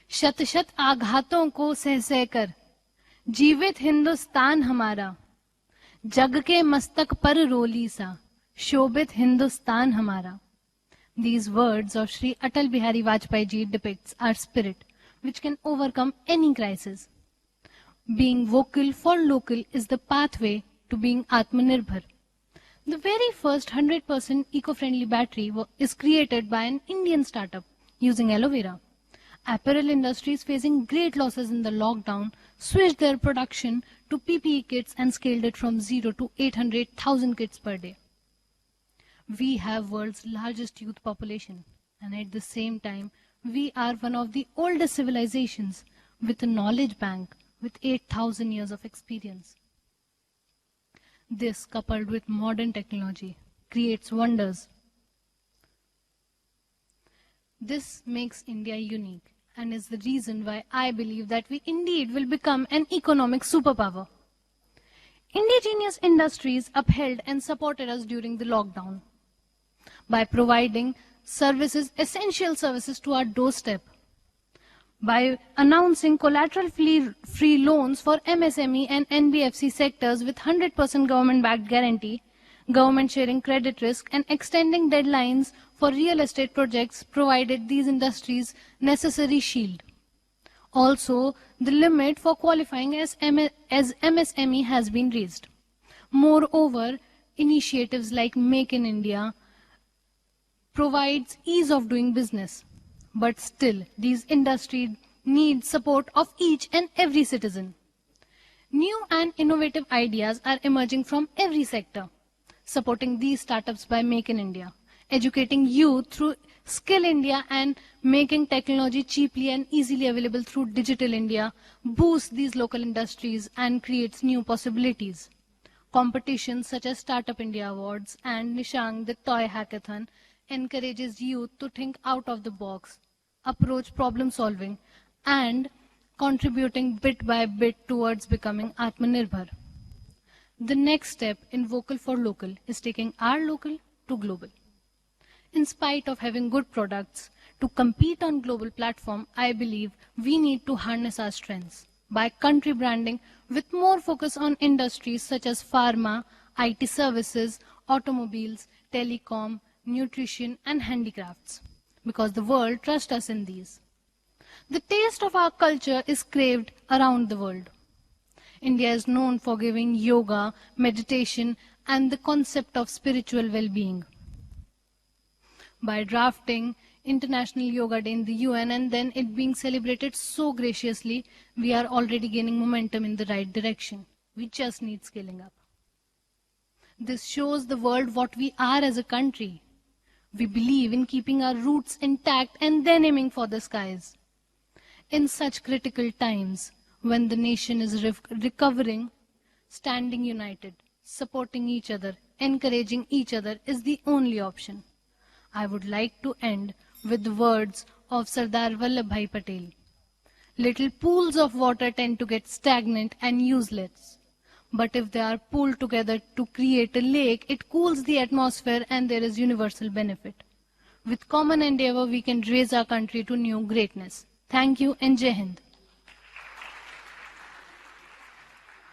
शत शत आघातों को सह सहकर जीवित हिंदुस्तान हमारा, जग के मस्तक पर रोली सा शोभित हिंदुस्तान हमारा. These words of Shri Atal Bihari Vajpayee ji depicts our spirit, which can overcome any crisis. Being vocal for local is the pathway to being Atmanirbhar. The very first 100% eco-friendly battery is created by an Indian startup using aloe vera. Apparel industries facing great losses in the lockdown switched their production to PPE kits and scaled it from 0 to 800,000 kits per day. We have world's largest youth population, and at the same time, we are one of the oldest civilizations with a knowledge bank with 8,000 years of experience. This, coupled with modern technology, creates wonders. This makes India unique and is the reason why I believe that we indeed will become an economic superpower. Indigenous industries upheld and supported us during the lockdown by providing services, essential services to our doorstep, by announcing collateral-free loans for MSME and NBFC sectors with 100% government-backed guarantee, government sharing credit risk, and extending deadlines for real estate projects provided these industries necessary shield. Also, the limit for qualifying as MSME has been raised. Moreover, initiatives like Make in India provides ease of doing business. But still, these industries need support of each and every citizen. New and innovative ideas are emerging from every sector, supporting these startups by Make in India, educating youth through Skill India and making technology cheaply and easily available through Digital India boosts these local industries and creates new possibilities. Competitions such as Startup India Awards and Nishank the Toy Hackathon encourages youth to think out of the box, approach problem solving, and contributing bit by bit towards becoming Atmanirbhar. The next step in Vocal for Local is taking our local to global. In spite of having good products, to compete on global platform, I believe we need to harness our strengths by country branding with more focus on industries such as pharma, IT services, automobiles, telecom, nutrition, and handicrafts, because the world trusts us in these. The taste of our culture is craved around the world. India is known for giving yoga, meditation, and the concept of spiritual well-being. By drafting International Yoga Day in the UN and then it being celebrated so graciously, we are already gaining momentum in the right direction. We just need scaling up. This shows the world what we are as a country. We believe in keeping our roots intact and then aiming for the skies. In such critical times, when the nation is recovering, standing united, supporting each other, encouraging each other is the only option. I would like to end with the words of Sardar Vallabhbhai Patel. Little pools of water tend to get stagnant and useless. But if they are pulled together to create a lake, it cools the atmosphere and there is universal benefit. With common endeavor, we can raise our country to new greatness. Thank you and Jai Hind.